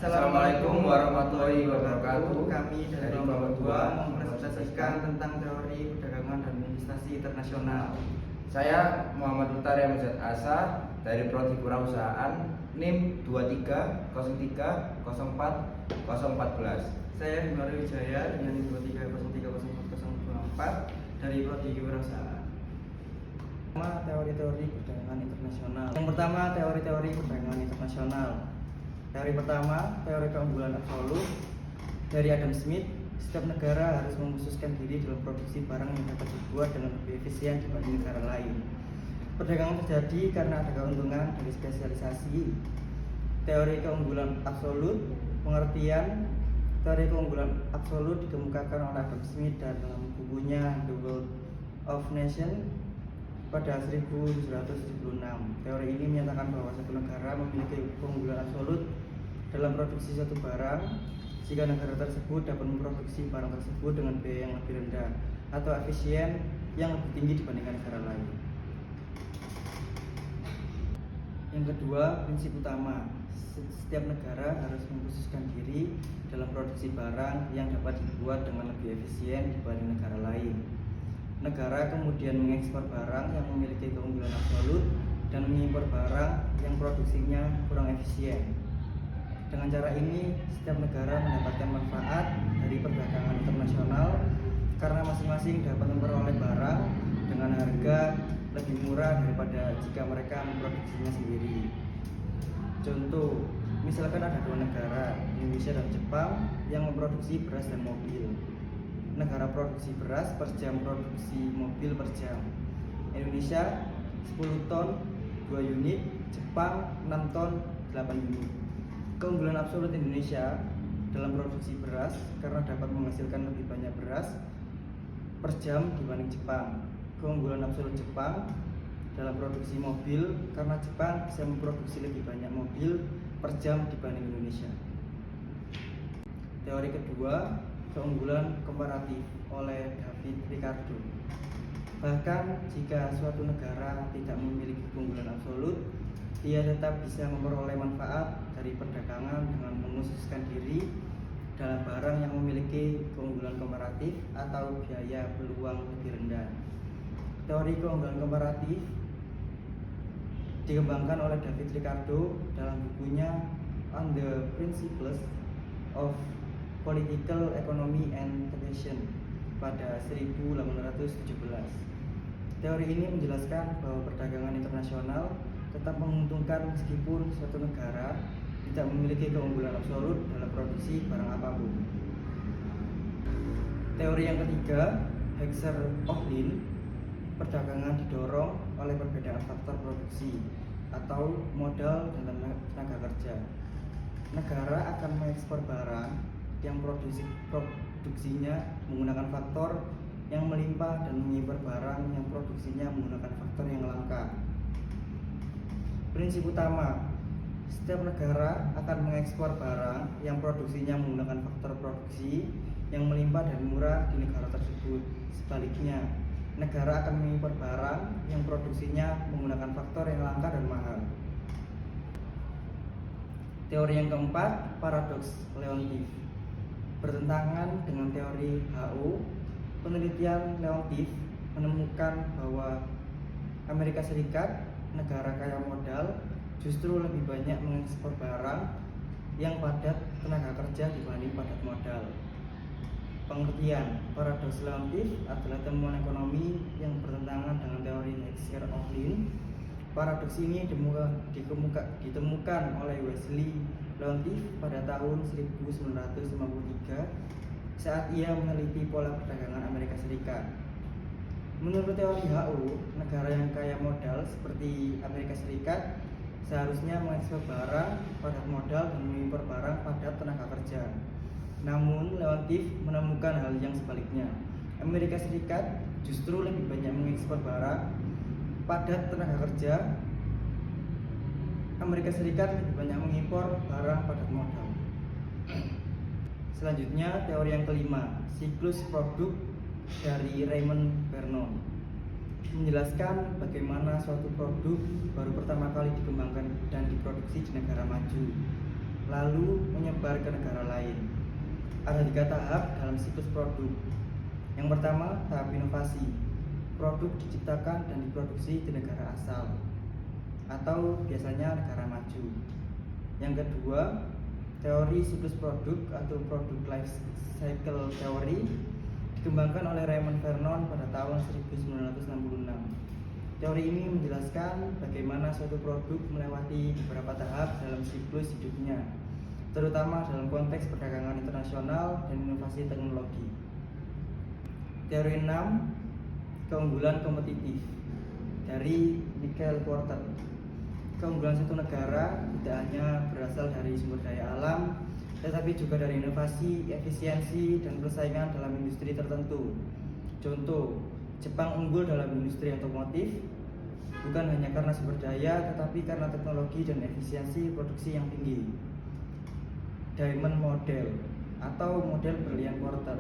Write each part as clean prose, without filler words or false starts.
Assalamualaikum warahmatullahi wabarakatuh. Kami dari kelompok 2 mempresentasikan tentang teori perdagangan dan investasi internasional. Saya Muhammad Utari Amjad Asa dari Prodi Kewirausahaan NIM 2303040414. Saya Bimari Wijaya dengan NIM 23030404 dari Prodi Kewirausahaan. Pertama, teori-teori perdagangan internasional. Yang pertama, teori-teori perdagangan internasional. Teori pertama, teori keunggulan absolut dari Adam Smith. Setiap negara harus mengkhususkan diri dalam produksi barang yang dapat dibuat dengan lebih efisien dibanding negara lain. Perdagangan terjadi karena ada keuntungan dari spesialisasi. Teori keunggulan absolut, pengertian teori keunggulan absolut dikemukakan oleh Adam Smith dalam bukunya The Wealth of Nations pada 1776. Teori ini menyatakan bahwa satu negara memiliki keunggulan absolut dalam produksi suatu barang jika negara tersebut dapat memproduksi barang tersebut dengan biaya yang lebih rendah atau efisien yang lebih tinggi dibandingkan negara lain. Yang kedua, prinsip utama. Setiap negara harus mengkhususkan diri dalam produksi barang yang dapat dibuat dengan lebih efisien dibanding negara lain. Negara kemudian mengekspor barang yang memiliki keunggulan absolut dan mengimpor barang yang produksinya kurang efisien. Dengan cara ini, setiap negara mendapatkan manfaat dari perdagangan internasional karena masing-masing dapat memperoleh barang dengan harga lebih murah daripada jika mereka memproduksinya sendiri. Contoh, misalkan ada dua negara, Indonesia dan Jepang, yang memproduksi beras dan mobil. Negara produksi beras per jam, produksi mobil per jam. Indonesia 10 ton 2 unit, Jepang 6 ton 8 unit. Keunggulan absolut Indonesia dalam produksi beras karena dapat menghasilkan lebih banyak beras per jam dibanding Jepang. Keunggulan absolut Jepang dalam produksi mobil karena Jepang bisa memproduksi lebih banyak mobil per jam dibanding Indonesia. Teori kedua, keunggulan komparatif oleh David Ricardo. Bahkan jika suatu negara tidak memiliki keunggulan absolut, ia tetap bisa memperoleh manfaat dari perdagangan dengan mengkhususkan diri dalam barang yang memiliki keunggulan komparatif atau biaya peluang lebih rendah. Teori keunggulan komparatif dikembangkan oleh David Ricardo dalam bukunya On the Principles of Political Economy and Taxation pada 1817. Teori ini menjelaskan bahwa perdagangan internasional tetap menguntungkan meskipun suatu negara tidak memiliki keunggulan absolut dalam produksi barang apapun. Teori yang ketiga, Hexer-Ohlin, perdagangan didorong oleh perbedaan faktor produksi atau modal dan tenaga kerja. Negara akan mengekspor barang yang produksinya menggunakan faktor yang melimpah dan mengimpor barang yang produksinya menggunakan faktor yang langka. Prinsip utama, setiap negara akan mengekspor barang yang produksinya menggunakan faktor produksi yang melimpah dan murah di negara tersebut. Sebaliknya, negara akan mengimpor barang yang produksinya menggunakan faktor yang langka dan mahal. Teori yang keempat, paradoks Leontief. Bertentangan dengan teori HO, penelitian Leontief menemukan bahwa Amerika Serikat, negara kaya modal, justru lebih banyak mengekspor barang yang padat tenaga kerja dibanding padat modal. Pengertian paradoks Leontief adalah temuan ekonomi yang bertentangan dengan teori Hexer-Ohlin. Paradoks ini ditemukan oleh Wesley Leontief pada tahun 1953 saat ia meneliti pola perdagangan Amerika Serikat. Menurut teori HO, negara yang kaya modal seperti Amerika Serikat seharusnya mengekspor barang padat modal dan mengimpor barang padat tenaga kerja. Namun Leontief menemukan hal yang sebaliknya. Amerika Serikat justru lebih banyak mengekspor barang padat tenaga kerja. Amerika Serikat lebih banyak mengimpor barang padat modal. Selanjutnya, teori yang kelima, siklus produk dari Raymond Vernon, menjelaskan bagaimana suatu produk baru pertama kali dikembangkan dan diproduksi di negara maju. lalu menyebar ke negara lain. Ada 3 tahap dalam siklus produk. Yang pertama, tahap inovasi. Produk diciptakan dan diproduksi di negara asal atau biasanya negara maju. Yang kedua, teori siklus produk atau product life cycle theory dikembangkan oleh Raymond Vernon pada tahun 1966. Teori ini menjelaskan bagaimana suatu produk melewati beberapa tahap dalam siklus hidupnya, terutama dalam konteks perdagangan internasional dan inovasi teknologi. Teori 6, keunggulan kompetitif, dari Michael Porter. Keunggulan suatu negara tidak hanya berasal dari sumber daya alam, tetapi juga dari inovasi, efisiensi, dan persaingan dalam industri tertentu. Contoh, Jepang unggul dalam industri otomotif bukan hanya karena sumber daya, tetapi karena teknologi dan efisiensi produksi yang tinggi. Diamond Model atau model berlian Porter.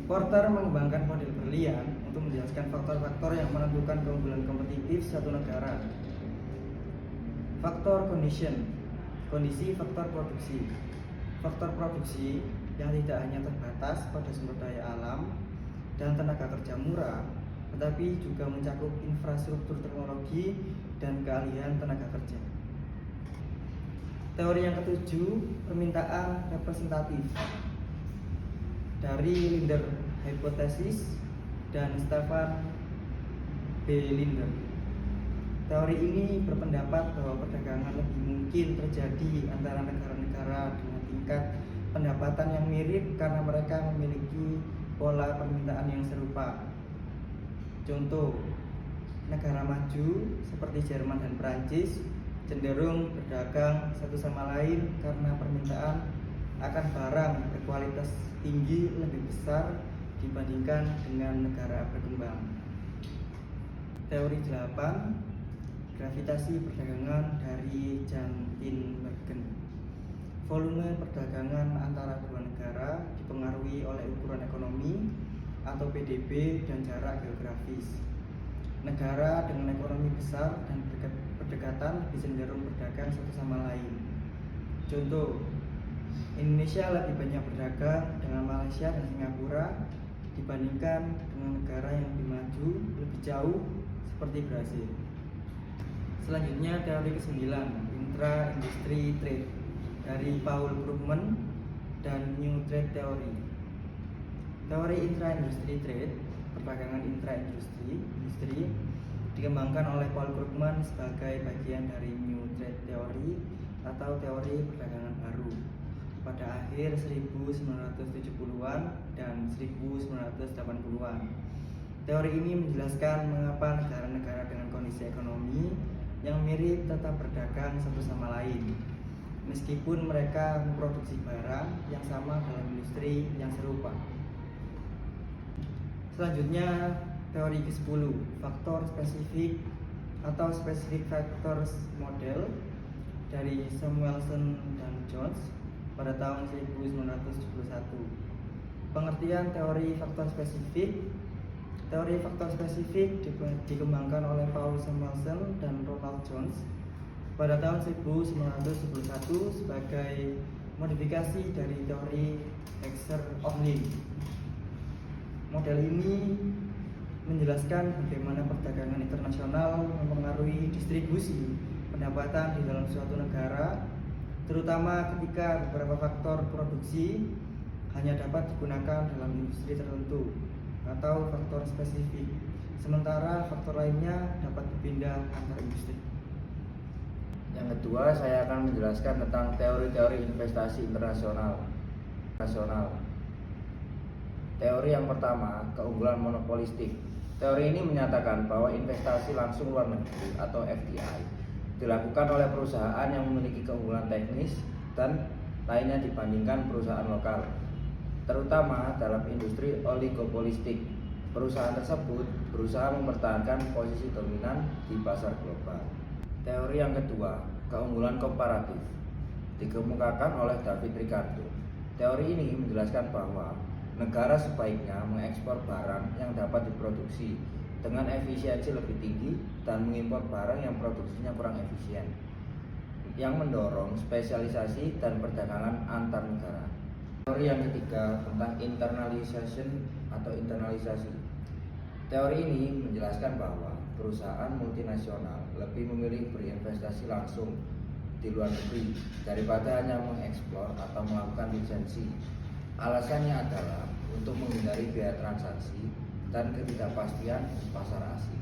Porter mengembangkan model berlian untuk menjelaskan faktor-faktor yang menentukan keunggulan kompetitif suatu negara. Faktor condition, kondisi faktor produksi. Faktor produksi yang tidak hanya terbatas pada sumber daya alam dan tenaga kerja murah, tetapi juga mencakup infrastruktur teknologi dan keahlian tenaga kerja. Teori yang ketujuh, permintaan representatif, dari Linder Hypothesis dan Stefan B. Linder. Teori ini berpendapat bahwa perdagangan lebih mungkin terjadi antara negara-negara dengan tingkat pendapatan yang mirip karena mereka memiliki pola permintaan yang serupa. Contoh, negara maju seperti Jerman dan Prancis cenderung berdagang satu sama lain karena permintaan akan barang berkualitas tinggi lebih besar dibandingkan dengan negara berkembang. Teori 8, gravitasi perdagangan, dari Jan Tinbergen. Volume perdagangan antara dua negara dipengaruhi oleh ukuran ekonomi atau PDB dan jarak geografis. Negara dengan ekonomi besar dan berdekatan lebih cenderung berdagang satu sama lain. Contoh, Indonesia lebih banyak berdagang dengan Malaysia dan Singapura dibandingkan dengan negara yang lebih maju, lebih jauh seperti Brasil. Selanjutnya teori ke-9, intra-industry trade, dari Paul Krugman dan New Trade Theory. Teori intra-industry trade, perdagangan intra-industri, dikembangkan oleh Paul Krugman sebagai bagian dari New Trade Theory atau teori perdagangan baru pada akhir 1970-an dan 1980-an. Teori ini menjelaskan mengapa negara-negara dengan kondisi ekonomi yang mirip tetap berdagang satu sama lain, meskipun mereka memproduksi barang yang sama dalam industri yang serupa. Selanjutnya, teori ke-10, faktor spesifik atau specific factors model, dari Samuelson dan Jones pada tahun 1971. Pengertian teori faktor spesifik. Teori faktor spesifik dikembangkan oleh Paul Samuelson dan Ronald Jones pada tahun 1971 sebagai modifikasi dari teori Exer-Ohlin. Model ini menjelaskan bagaimana perdagangan internasional mempengaruhi distribusi pendapatan di dalam suatu negara, terutama ketika beberapa faktor produksi hanya dapat digunakan dalam industri tertentu atau faktor spesifik, sementara faktor lainnya dapat berpindah antar industri. Yang kedua, saya akan menjelaskan tentang teori-teori investasi internasional. Teori yang pertama, keunggulan monopolistik. Teori ini menyatakan bahwa investasi langsung luar negeri atau FDI dilakukan oleh perusahaan yang memiliki keunggulan teknis dan lainnya dibandingkan perusahaan lokal, terutama dalam industri oligopolistik. Perusahaan tersebut berusaha mempertahankan posisi dominan di pasar global. Teori yang kedua, keunggulan komparatif, dikemukakan oleh David Ricardo. Teori ini menjelaskan bahwa negara sebaiknya mengekspor barang yang dapat diproduksi dengan efisiensi lebih tinggi dan mengimpor barang yang produksinya kurang efisien. yang mendorong spesialisasi dan perdagangan antar negara. Teori yang ketiga tentang internalisasi. Teori ini menjelaskan bahwa perusahaan multinasional lebih memilih berinvestasi langsung di luar negeri daripada hanya mengeksplor atau melakukan lisensi. Alasannya adalah untuk menghindari biaya transaksi dan ketidakpastian pasar asing.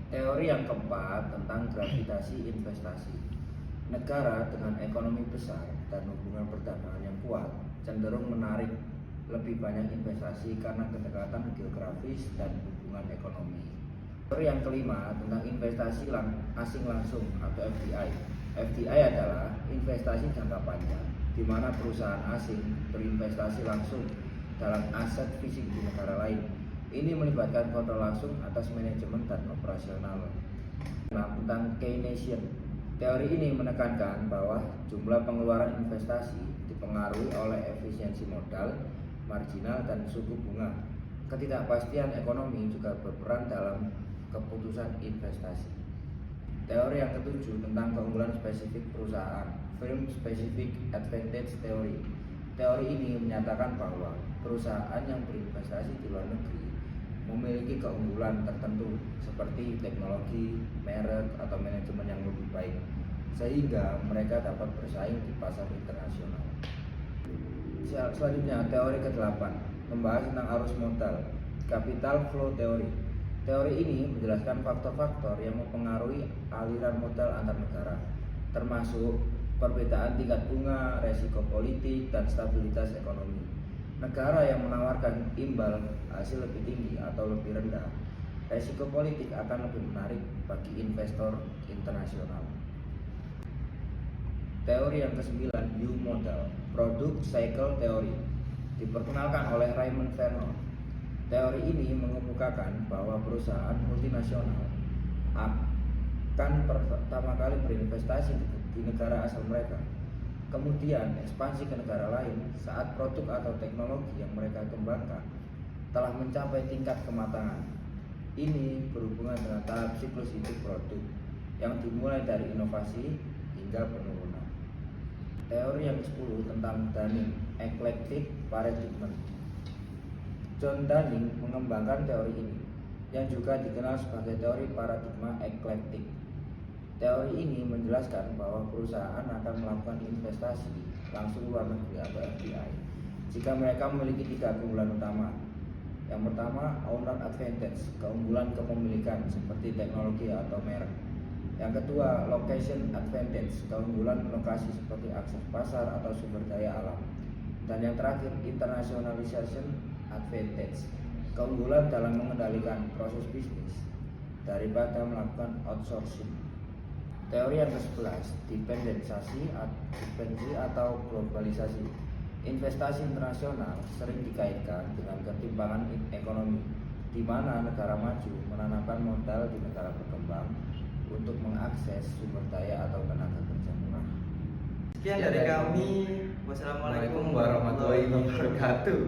Teori yang keempat tentang gravitasi investasi. Negara dengan ekonomi besar dan hubungan perdagangan yang kuat cenderung menarik lebih banyak investasi karena kedekatan geografis dan hubungan ekonomi. Teori yang kelima tentang investasi asing langsung atau FDI. FDI adalah investasi jangka panjang, di mana perusahaan asing berinvestasi langsung dalam aset fisik di negara lain. Ini melibatkan kontrol langsung atas manajemen dan operasional. Nah, tentang Keynesian. Teori ini menekankan bahwa jumlah pengeluaran investasi dipengaruhi oleh efisiensi modal, marginal, dan suku bunga. Ketidakpastian ekonomi juga berperan dalam keputusan investasi. Teori yang ketujuh tentang keunggulan spesifik perusahaan, Firm Specific Advantage Theory. Teori ini menyatakan bahwa perusahaan yang berinvestasi di luar negeri memiliki keunggulan tertentu seperti teknologi, merek, atau manajemen yang lebih baik, sehingga mereka dapat bersaing di pasar internasional. Selanjutnya, teori ke-8 membahas tentang arus modal, Capital Flow Theory. Teori ini menjelaskan faktor-faktor yang mempengaruhi aliran modal antar negara, termasuk perbedaan tingkat bunga, resiko politik, dan stabilitas ekonomi. Negara yang menawarkan imbal hasil lebih tinggi atau lebih rendah, resiko politik akan lebih menarik bagi investor internasional. Teori yang ke-9, U Model, Product Cycle Theory, diperkenalkan oleh Raymond Vernon. Teori ini mengemukakan bahwa perusahaan multinasional akan pertama kali berinvestasi di negara asal mereka, kemudian ekspansi ke negara lain saat produk atau teknologi yang mereka kembangkan telah mencapai tingkat kematangan. Ini berhubungan dengan tahap siklus hidup produk yang dimulai dari inovasi hingga penurunan. Teori yang ke-10 tentang Dunning Eclectic Paradigm. John Dunning mengembangkan teori ini, yang juga dikenal sebagai teori paradigma eklektik. Teori ini menjelaskan bahwa perusahaan akan melakukan investasi langsung luar negeri atau FDI jika mereka memiliki 3 keunggulan utama. Yang pertama, owner advantage, keunggulan kepemilikan seperti teknologi atau merek. Yang kedua, location advantage, keunggulan lokasi seperti akses pasar atau sumber daya alam. Dan yang terakhir, internationalization advantage, keunggulan dalam mengendalikan proses bisnis daripada melakukan outsourcing. Teori yang ke-11, dependensi atau globalisasi. Investasi internasional sering dikaitkan dengan ketimpangan ekonomi, di mana negara maju menanamkan modal di negara berkembang untuk mengakses sumber daya atau tenaga kerja murah. Sekian dari kami. Wassalamualaikum warahmatullahi wabarakatuh.